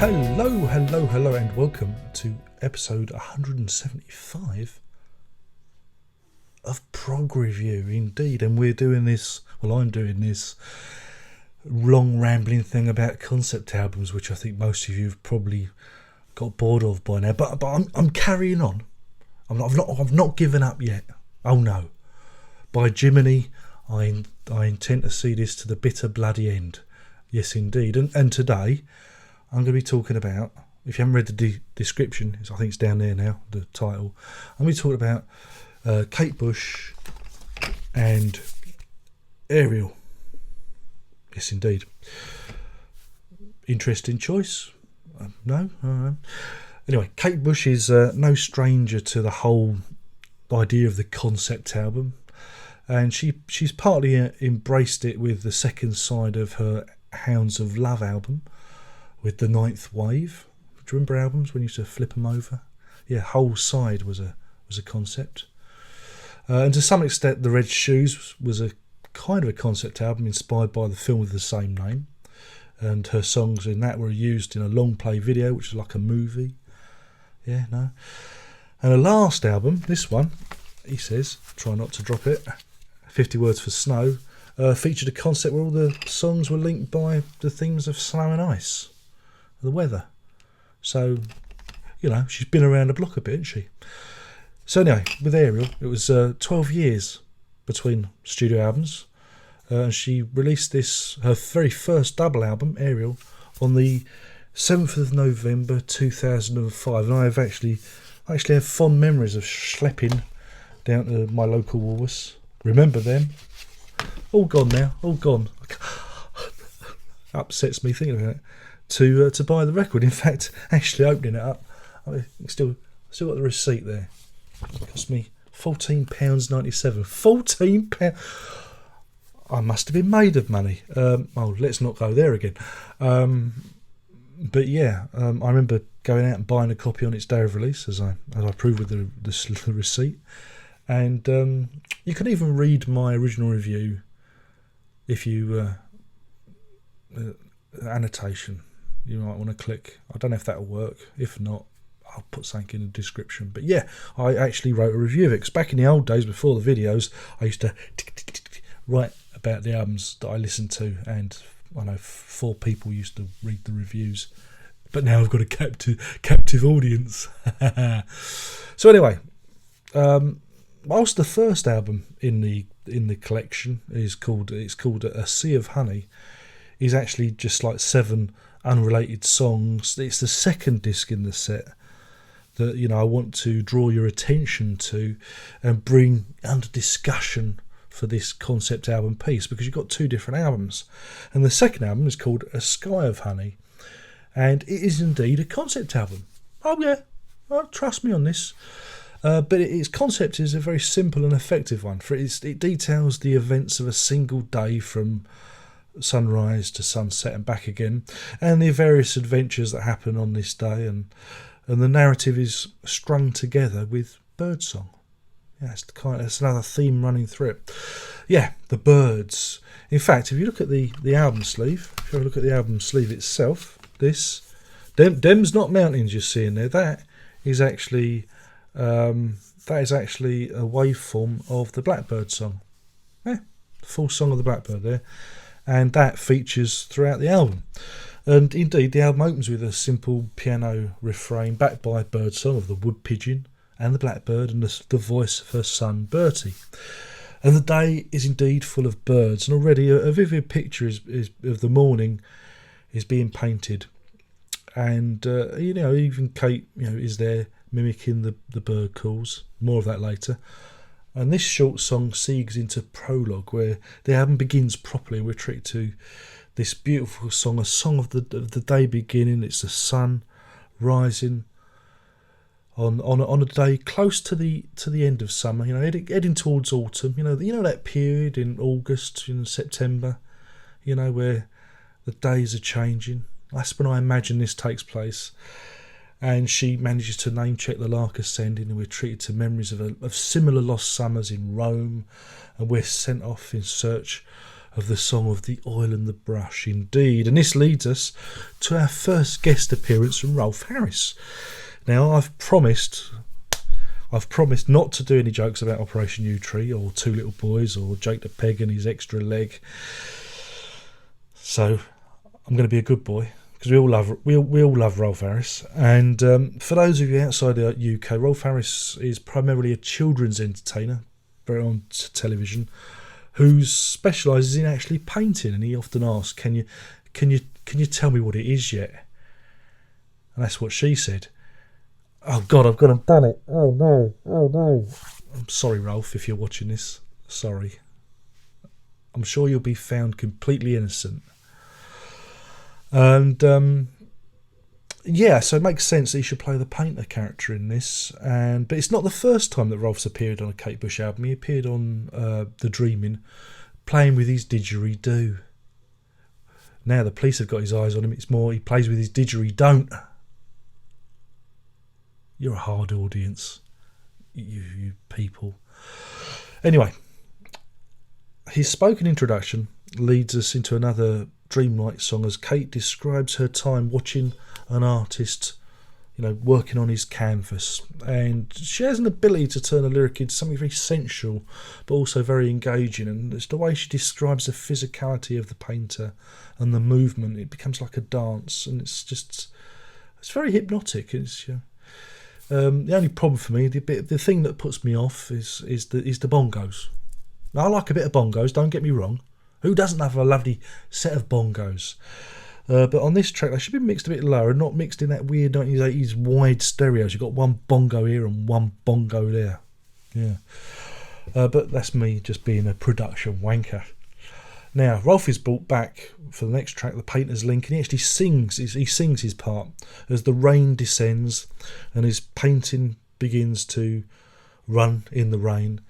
Hello, and welcome to episode 175 of Prog Review, indeed. And we're doing this, I'm doing this long rambling thing about concept albums, which I think most of you have probably got bored of by now. But I'm carrying on. I've not given up yet. Oh no! By Jiminy, I intend to see this to the bitter bloody end. Yes, indeed. And today I'm going to be talking about, if you haven't read the description, I think it's down there now, the title. I'm going to be talking about Kate Bush and Aeria. Yes, indeed. Interesting choice? No? Anyway, Kate Bush is no stranger to the whole idea of the concept album. And she's partly embraced it with the second side of her Hounds of Love album, with the Ninth Wave. Do you remember albums when you used to flip them over? Yeah, whole side was a concept. And to some extent, The Red Shoes was a kind of a concept album inspired by the film with the same name. And her songs in that were used in a long play video, which is like a movie. Yeah, no. And her last album, this one, he says, try not to drop it, 50 Words for Snow, featured a concept where all the songs were linked by the themes of snow and ice, the weather. So, she's been around the block a bit, hasn't she? So anyway, with Aeria, it was 12 years between studio albums. She released her very first double album, Aeria, on the 7th of November 2005. And I actually have fond memories of schlepping down to my local Woolworths. Remember them? All gone now, all gone. Upsets me thinking about it. To buy the record. In fact, actually opening it up, I still got the receipt there. It cost me £14.97. £14. I must have been made of money. Let's not go there again. But yeah, I remember going out and buying a copy on its day of release, as I proved with the receipt. And you can even read my original review if you annotation. You might want to click. I don't know if that'll work. If not, I'll put something in the description. But yeah, I actually wrote a review of it. 'Cause back in the old days, before the videos, I used to write about the albums that I listened to, and I know 4 people used to read the reviews. But now I've got a captive audience. So anyway, whilst the first album in the collection is called A Sea of Honey, is actually just like 7 unrelated songs. It's the second disc in the set that I want to draw your attention to and bring under discussion for this concept album piece, because you've got 2 different albums, and the second album is called A Sky of Honey, and it is indeed a concept album. Oh yeah, trust me on this. But its concept is a very simple and effective one. For it details the events of a single day from sunrise to sunset and back again, and the various adventures that happen on this day, and the narrative is strung together with birdsong. Yeah, it's another theme running through it. Yeah, the birds. In fact, if you look at the album sleeve, if you have a look at the album sleeve itself, them's not mountains you're seeing there. That is actually a waveform of the Blackbird song. Yeah, the full song of the Blackbird there. And that features throughout the album. And indeed, the album opens with a simple piano refrain backed by birdsong of the wood pigeon and the blackbird and the voice of her son Bertie. And the day is indeed full of birds, and already a vivid picture is of the morning is being painted. And even Kate is there mimicking the bird calls. More of that later. And this short song segues into prologue, where the album begins properly. We're treated to this beautiful song, a song of the day beginning. It's the sun rising on a day close to the end of summer. Heading towards autumn. That period in August, September. Where the days are changing. That's when I imagine this takes place. And she manages to name check the lark ascending, and we're treated to memories of similar lost summers in Rome, and we're sent off in search of the song of the oil and the brush, indeed. And this leads us to our first guest appearance from Rolf Harris. Now, I've promised not to do any jokes about Operation U-Tree or Two Little Boys or Jake the Peg and his extra leg. So I'm going to be a good boy, because we all love Rolf Harris. And for those of you outside the UK, Rolf Harris is primarily a children's entertainer, very on television, who specialises in actually painting. And he often asks, "Can you tell me what it is yet?" And that's what she said. Oh God, I've gone and done it. Oh no. I'm sorry, Rolf, if you're watching this. Sorry. I'm sure you'll be found completely innocent. And so it makes sense that he should play the painter character in this. But it's not the first time that Rolf's appeared on a Kate Bush album. He appeared on The Dreaming, playing with his didgeridoo. Now the police have got his eyes on him. It's more he plays with his didgeridoo. You're a hard audience, you people. Anyway, his spoken introduction leads us into another dreamlike song as Kate describes her time watching an artist, working on his canvas. And she has an ability to turn a lyric into something very sensual, but also very engaging. And it's the way she describes the physicality of the painter and the movement. It becomes like a dance, and it's very hypnotic. The only problem for me, the thing that puts me off is the bongos. Now, I like a bit of bongos, don't get me wrong. Who doesn't have a lovely set of bongos? But on this track, they should be mixed a bit lower and not mixed in that weird 1980s wide stereos. You've got one bongo here and one bongo there. Yeah. But that's me just being a production wanker. Now, Rolf is brought back for the next track, The Painter's Link, and he actually sings his part as the rain descends and his painting begins to run in the rain.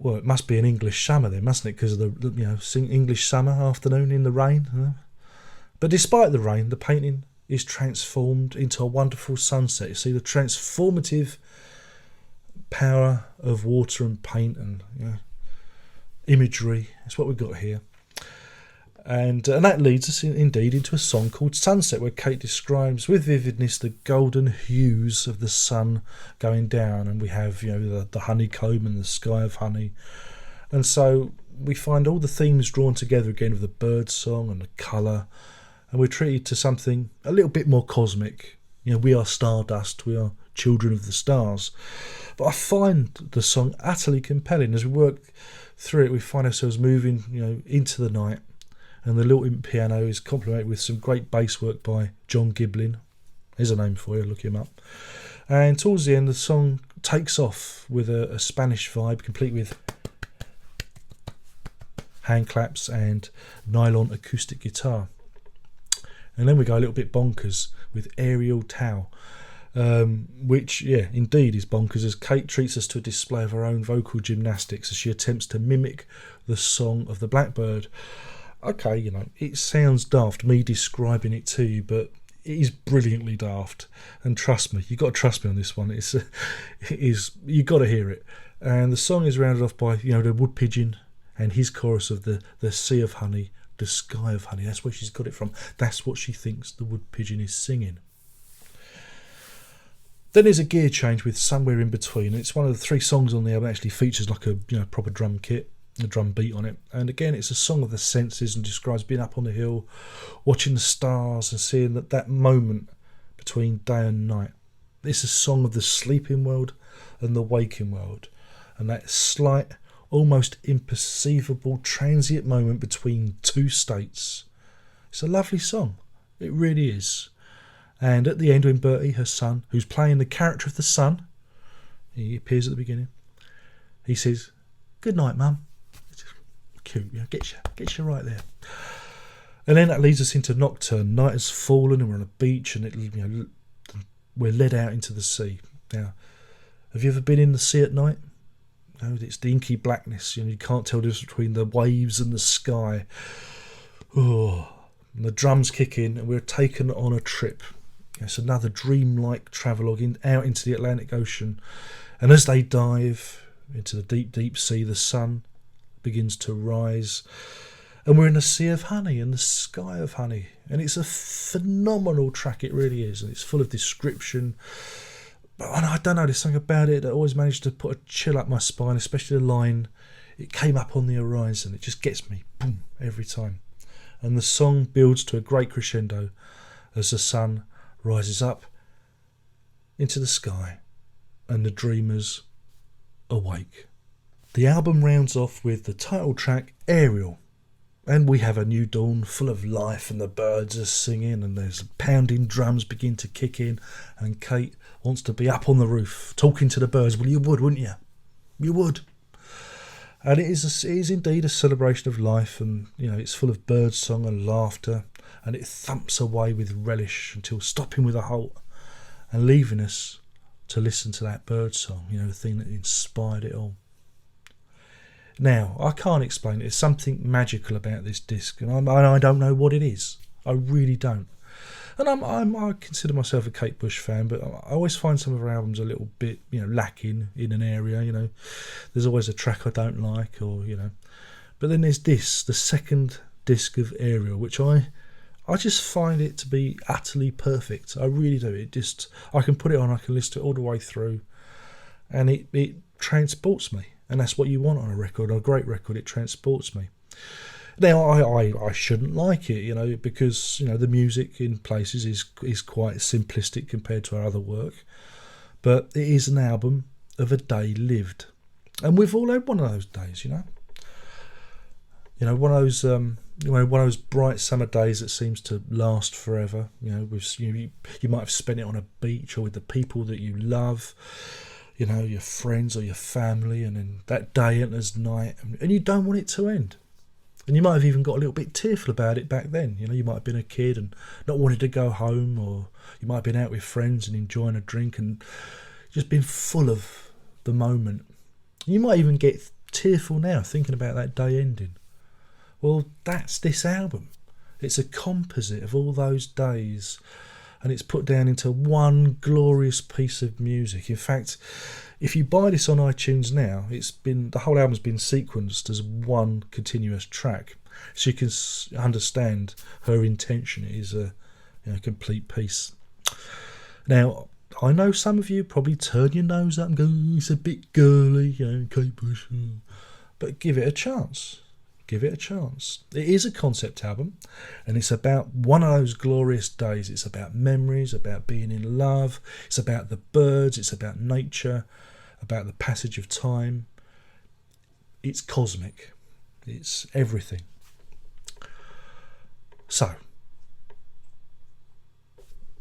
Well, it must be an English summer then, mustn't it? Because of the English summer afternoon in the rain. But despite the rain, the painting is transformed into a wonderful sunset. You see the transformative power of water and paint and imagery. That's what we've got here. And that leads us indeed into a song called Sunset, where Kate describes with vividness the golden hues of the sun going down, and we have the honeycomb and the sky of honey. And so we find all the themes drawn together again with the bird song and the colour, and we're treated to something a little bit more cosmic. We are stardust, we are children of the stars. But I find the song utterly compelling. As we work through it, we find ourselves moving into the night. And the lilt piano is complemented with some great bass work by John Giblin. There's a name for you, look him up. And towards the end, the song takes off with a Spanish vibe, complete with hand claps and nylon acoustic guitar. And then we go a little bit bonkers with Aerial Tau, which, indeed is bonkers, as Kate treats us to a display of her own vocal gymnastics as she attempts to mimic the song of the blackbird. Okay, it sounds daft, me describing it to you, but it is brilliantly daft. And trust me, you've got to trust me on this one. You've got to hear it. And the song is rounded off by, the wood pigeon and his chorus of the sea of honey, the sky of honey. That's where she's got it from. That's what she thinks the wood pigeon is singing. Then there's a gear change with Somewhere in Between. It's one of the 3 songs on the album that actually features like a proper drum kit. A drum beat on it, and again it's a song of the senses and describes being up on the hill watching the stars and seeing that moment between day and night. It's a song of the sleeping world and the waking world, and that slight, almost imperceivable transient moment between 2 states. It's a lovely song, it really is. And at the end, when Bertie, her son, who's playing the character of the sun, he appears at the beginning, he says, "Good night, Mum." Cute, gets you right there. And then that leads us into Nocturne. Night has fallen and we're on a beach, and we're led out into the sea. Now, have you ever been in the sea at night? No, it's the inky blackness. You can't tell the difference between the waves and the sky. Oh, and the drums kick in, and we're taken on a trip. It's another dreamlike travelogue out into the Atlantic Ocean. And as they dive into the deep, deep sea, the sun begins to rise, and we're in a sea of honey and the sky of honey, and it's a phenomenal track, it really is, and it's full of description. And I don't know, there's something about it that always managed to put a chill up my spine, especially the line, "It came up on the horizon." It just gets me, boom, every time. And the song builds to a great crescendo as the sun rises up into the sky and the dreamers awake. The album rounds off with the title track, Aerial. And we have a new dawn full of life, and the birds are singing, and there's pounding drums begin to kick in, and Kate wants to be up on the roof talking to the birds. Well, you would, wouldn't you? You would. And it is indeed a celebration of life, and it's full of bird song and laughter, and it thumps away with relish until stopping with a halt and leaving us to listen to that bird song, the thing that inspired it all. Now, I can't explain it. There's something magical about this disc, and I don't know what it is. I really don't. And I consider myself a Kate Bush fan, but I always find some of her albums a little bit, lacking in an area. There's always a track I don't like, But then there's this, the second disc of Aeria, which I just find it to be utterly perfect. I really do. I can put it on, I can listen to it all the way through, and it transports me. And that's what you want on a record, a great record. It transports me. Now, I shouldn't like it, because the music in places is quite simplistic compared to our other work. But it is an album of a day lived, and we've all had one of those days, one of those one of those bright summer days that seems to last forever. You might have spent it on a beach or with the people that you love. Your friends or your family, and then that day enters night, and you don't want it to end. And you might have even got a little bit tearful about it back then. You might have been a kid and not wanted to go home, or you might have been out with friends and enjoying a drink and just been full of the moment. You might even get tearful now thinking about that day ending. Well, that's this album. It's a composite of all those days, and it's put down into one glorious piece of music. In fact, if you buy this on iTunes now, the whole album's been sequenced as one continuous track, so you can understand her intention. It is a complete piece. Now, I know some of you probably turn your nose up and go, "It's a bit girly, Kate Bush," but give it a chance. Give it a chance. It is a concept album, and it's about one of those glorious days. It's about memories, about being in love. It's about the birds. It's about nature, about the passage of time. It's cosmic. It's everything. So,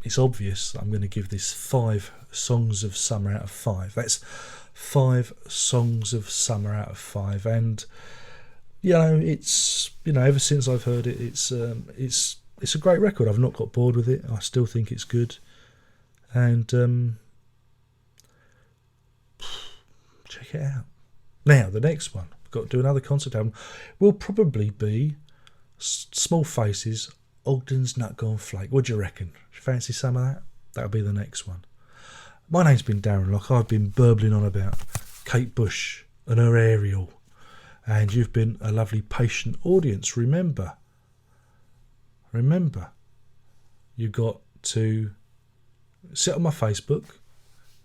it's obvious that I'm going to give this 5 songs of summer out of 5. That's 5 songs of summer out of 5, and it's ever since I've heard it, it's a great record. I've not got bored with it. I still think it's good, and check it out. Now the next one, I've got to do another concept album, will probably be Small Faces, Ogden's Nut Gone Flake. What do you reckon? Fancy some of that? That'll be the next one. My name's been Darren Locke. I've been burbling on about Kate Bush and her Aerial. And you've been a lovely, patient audience. Remember, you've got to sit on my Facebook,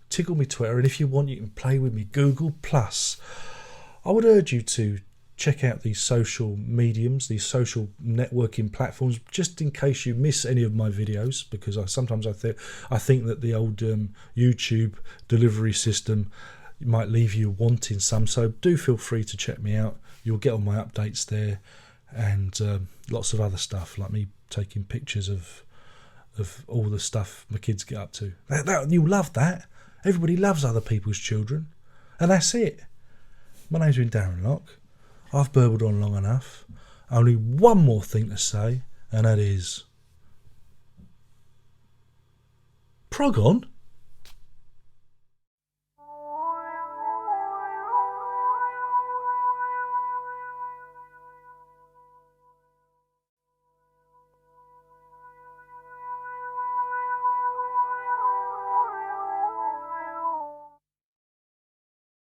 tickle me Twitter, and if you want, you can play with me, Google+. I would urge you to check out these social mediums, these social networking platforms, just in case you miss any of my videos, because sometimes I think that the old YouTube delivery system might leave you wanting some, so do feel free to check me out. You'll get all my updates there, and lots of other stuff, like me taking pictures of all the stuff my kids get up to. You love that. Everybody loves other people's children, and that's it. My name's been Darren Locke. I've burbled on long enough. Only one more thing to say, and that is Prog on.